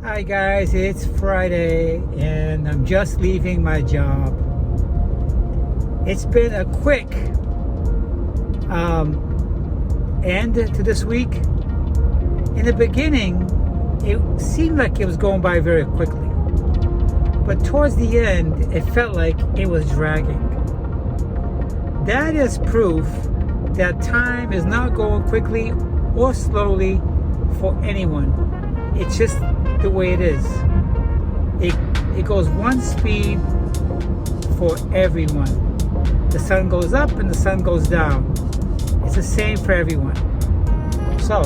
Hi guys, it's Friday and I'm just leaving my job. It's been a quick end to this week. In the beginning, it seemed like it was going by very quickly. But towards the end, it felt like it was dragging. That is proof that time is not going quickly or slowly for anyone. It's just the way it is. It goes one speed for everyone. The sun goes up and the sun goes down. It's the same for everyone. So,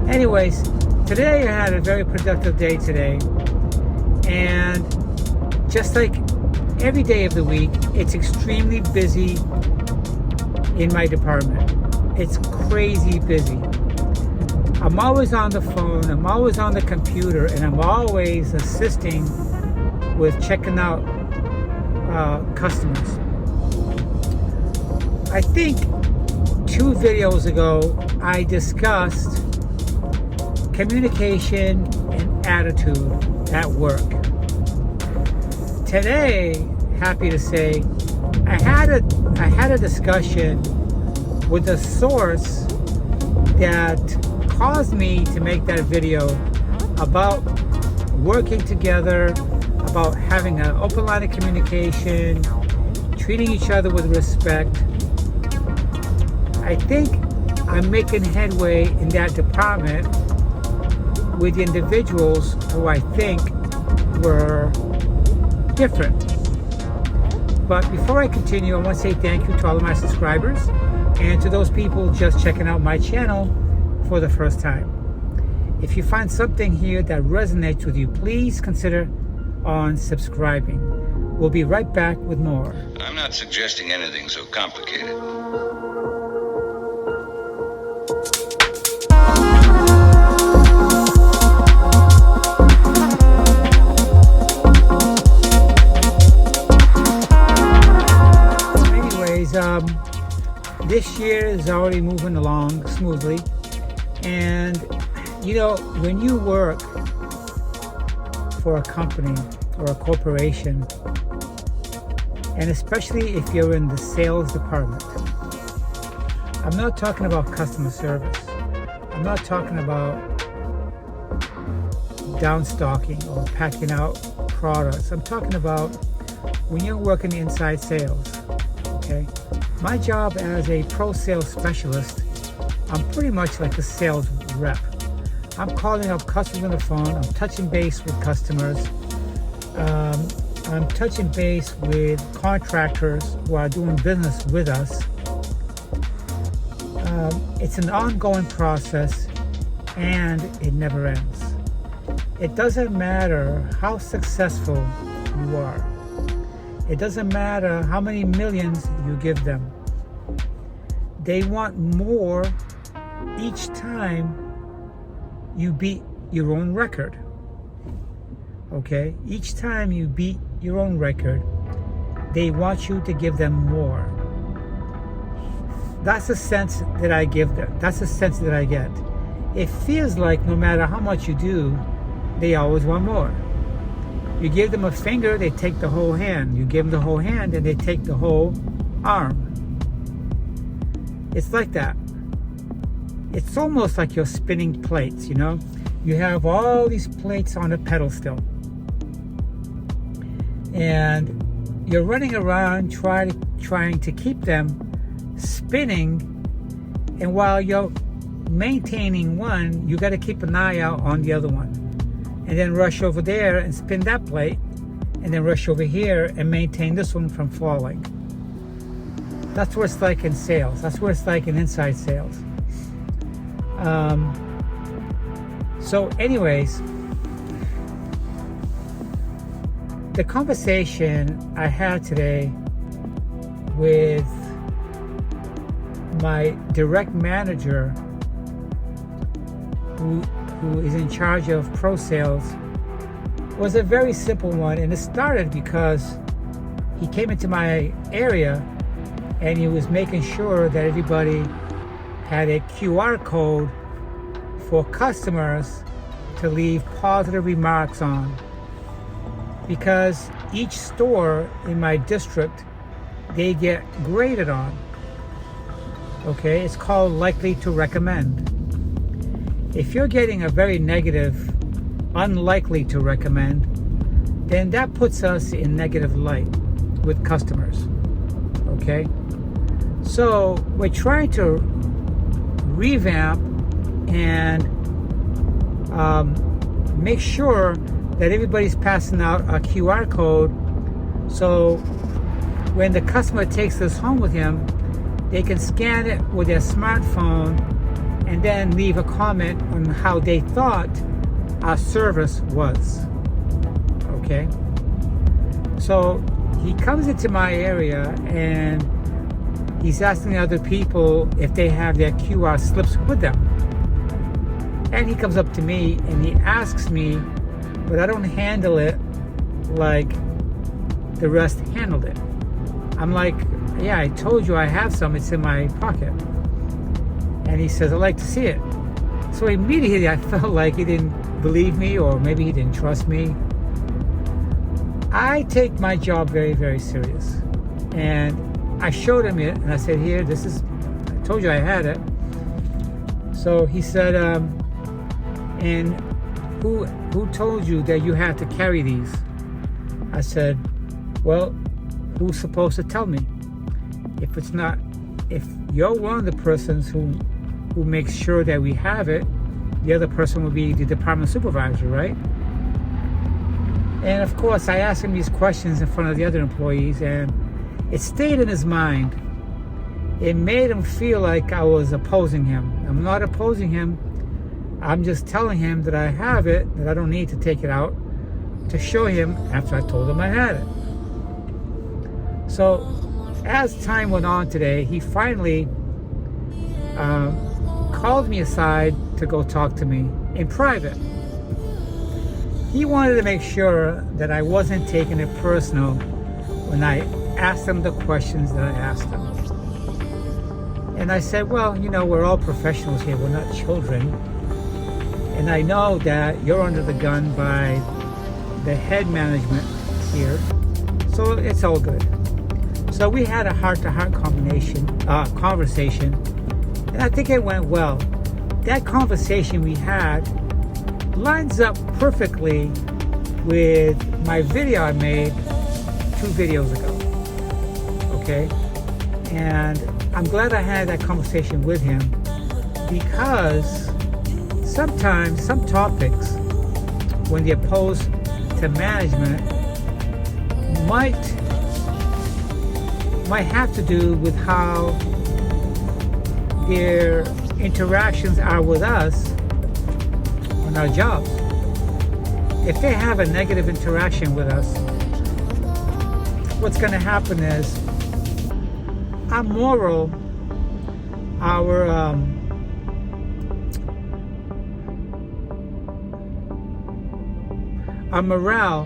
anyways, today I had a very productive day today. And just like every day of the week, it's extremely busy in my department. It's crazy busy. I'm always on the phone, I'm always on the computer, and I'm always assisting with checking out customers. I think 2 videos ago, I discussed communication and attitude at work. Today, happy to say, I had a discussion with a source that caused me to make that video about working together, about having an open line of communication, treating each other with respect. I think I'm making headway in that department with individuals who I think were different. But before I continue, I want to say thank you to all of my subscribers and to those people just checking out my channel for the first time. If you find something here that resonates with you, please consider on subscribing. We'll be right back with more. I'm not suggesting anything so complicated. This year is already moving along smoothly, and you know, when you work for a company or a corporation, and especially if you're in the sales department, I'm not talking about customer service, I'm not talking about downstocking or packing out products, I'm talking about when you're working inside sales. Okay, my job as a pro sales specialist, I'm pretty much like a sales rep. I'm calling up customers on the phone, I'm touching base with customers, I'm touching base with contractors who are doing business with us. It's an ongoing process and it never ends. It doesn't matter how successful you are. It doesn't matter how many millions you give them. They want more each time you beat your own record. Okay? Each time you beat your own record, they want you to give them more. That's the sense that I give them. That's the sense that I get. It feels like no matter how much you do, they always want more. You give them a finger, they take the whole hand. You give them the whole hand, and they take the whole arm. It's like that. It's almost like you're spinning plates, you know? You have all these plates on a pedestal. And you're running around trying to keep them spinning. And while you're maintaining one, you got to keep an eye out on the other one. And then rush over there and spin that plate, and then rush over here and maintain this one from falling. That's what it's like in sales. That's what it's like in inside sales. So anyways, the conversation I had today with my direct manager who is in charge of pro sales was a very simple one, and it started because he came into my area and he was making sure that everybody had a QR code for customers to leave positive remarks on, because each store in my district, they get graded on. Okay, it's called likely to recommend. If you're getting a very negative, unlikely to recommend, then that puts us in negative light with customers. Okay, so we're trying to revamp and make sure that everybody's passing out a QR code, so when the customer takes this home with him, they can scan it with their smartphone and then leave a comment on how they thought our service was. Okay, so he comes into my area and he's asking other people if they have their QR slips with them. And he comes up to me and he asks me, but I don't handle it like the rest handled it. I'm like, yeah, I told you I have some, it's in my pocket. And he says, I'd like to see it. So immediately I felt like he didn't believe me, or maybe he didn't trust me. I take my job very, very serious. And I showed him it, and I said, here, this is, I told you I had it. So he said, and who told you that you had to carry these? I said, well, who's supposed to tell me? If you're one of the persons who makes sure that we have it, the other person will be the department supervisor, right? And of course, I asked him these questions in front of the other employees, and it stayed in his mind. It made him feel like I was opposing him. I'm not opposing him. I'm just telling him that I have it, that I don't need to take it out to show him after I told him I had it. So as time went on today, he finally called me aside to go talk to me in private. He wanted to make sure that I wasn't taking it personal when I asked him the questions that I asked him. And I said, well, you know, we're all professionals here, we're not children. And I know that you're under the gun by the head management here, so it's all good. So we had a heart-to-heart conversation, and I think it went well. That conversation we had lines up perfectly with my video I made 2 videos ago. Okay, and I'm glad I had that conversation with him, because sometimes some topics, when they're posed to management, might have to do with how their interactions are with us on our jobs. If they have a negative interaction with us, what's going to happen is our moral, our morale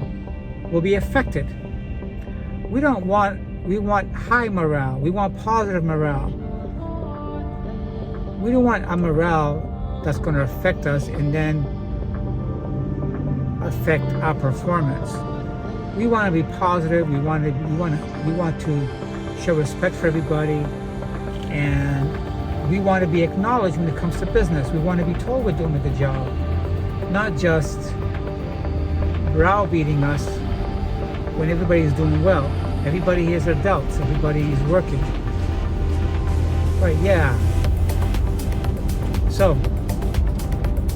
will be affected. We want high morale. We want positive morale. We don't want a morale that's going to affect us and then affect our performance. We want to be positive. We want to show respect for everybody, and we want to be acknowledged when it comes to business. We want to be told we're doing a good job, not just browbeating us when everybody is doing well. Everybody here is adults. Everybody is working. But yeah. So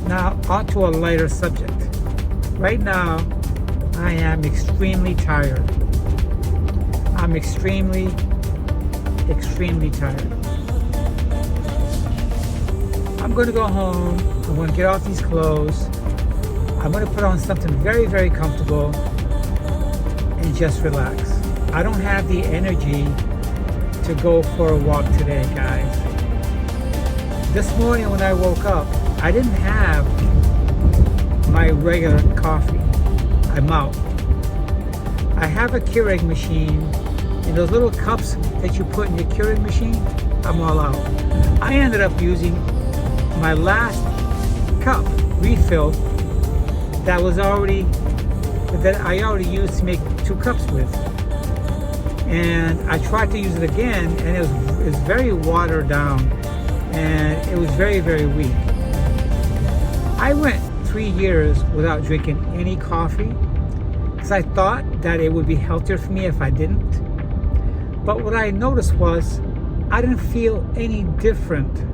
now on to a lighter subject. Right now, I am extremely tired. I'm extremely tired. I'm going to go home. I'm going to get off these clothes. I'm going to put on something very, very comfortable and just relax. I don't have the energy to go for a walk today, guys. This morning when I woke up, I didn't have my regular coffee. I'm out. I have a Keurig machine, and those little cups that you put in your Keurig machine, I'm all out. I ended up using my last cup refill that I already used to make 2 cups with. And I tried to use it again, and it was very watered down, and it was very, very weak. I went 3 years without drinking any coffee because I thought that it would be healthier for me if I didn't. But what I noticed was I didn't feel any different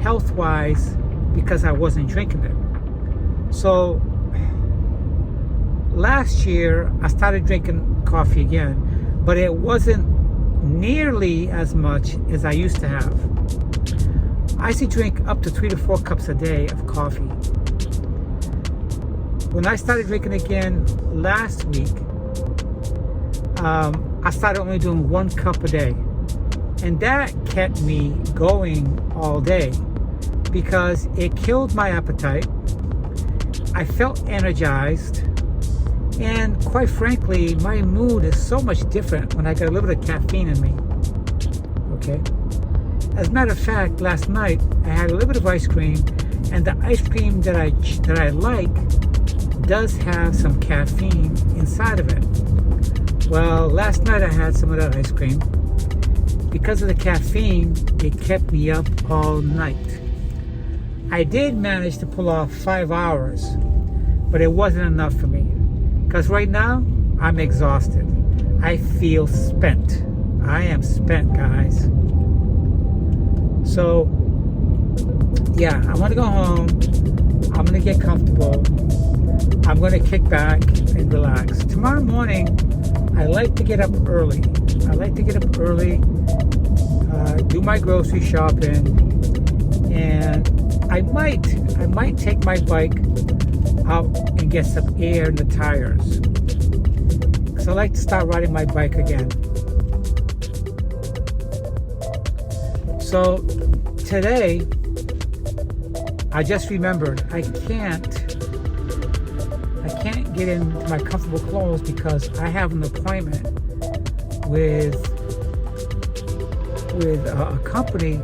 health-wise because I wasn't drinking it. So last year I started drinking coffee again, but it wasn't nearly as much as I used to have. I used to drink up to 3 to 4 cups a day of coffee. When I started drinking again last week, I started only doing 1 cup a day. And that kept me going all day because it killed my appetite. I felt energized. And quite frankly, my mood is so much different when I got a little bit of caffeine in me. Okay? As a matter of fact, last night I had a little bit of ice cream, and the ice cream that I like does have some caffeine inside of it. Well, last night I had some of that ice cream. Because of the caffeine, it kept me up all night. I did manage to pull off 5 hours, but it wasn't enough for me. Because right now, I'm exhausted. I feel spent. I am spent, guys. So, yeah, I want to go home. I'm going to get comfortable. I'm going to kick back and relax. Tomorrow morning, I like to get up early. Do my grocery shopping, and I might take my bike out and get some air in the tires. So I like to start riding my bike again. So today, I just remembered I can't get into my comfortable clothes because I have an appointment with a company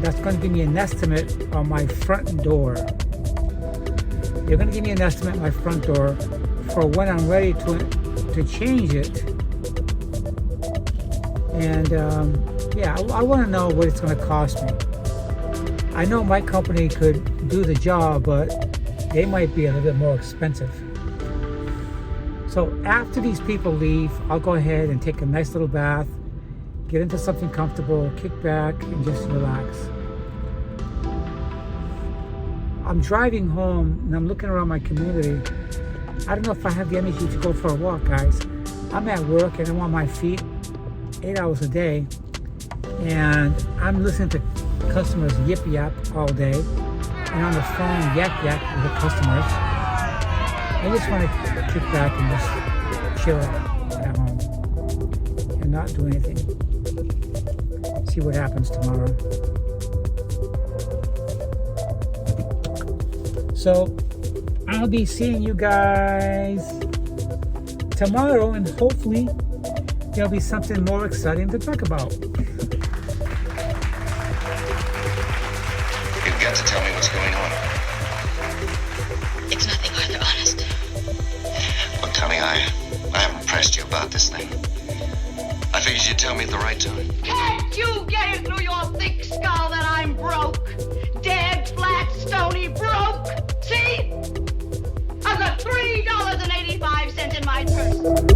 that's going to give me an estimate on my front door. They're going to give me an estimate on my front door for when I'm ready to change it. And yeah, I want to know what it's going to cost me. I know my company could do the job, but they might be a little bit more expensive. So after these people leave, I'll go ahead and take a nice little bath, get into something comfortable, kick back, and just relax. I'm driving home and I'm looking around my community. I don't know if I have the energy to go for a walk, guys. I'm at work and I'm on my feet 8 hours a day, and I'm listening to customers yip yap all day, and on the phone yak yak with the customers. I just want to kick back and just chill at home and not do anything. See what happens tomorrow. So I'll be seeing you guys tomorrow, and hopefully there'll be something more exciting to talk about. You've got to tell me what's going on. It's nothing, Arthur, honest. Look, Tommy, I haven't pressed you about this thing. I figured you'd tell me at the right time. Can't you get it through your thick skull that I'm broke? Dead, flat, stony broke? See? I've got $3.85 in my purse.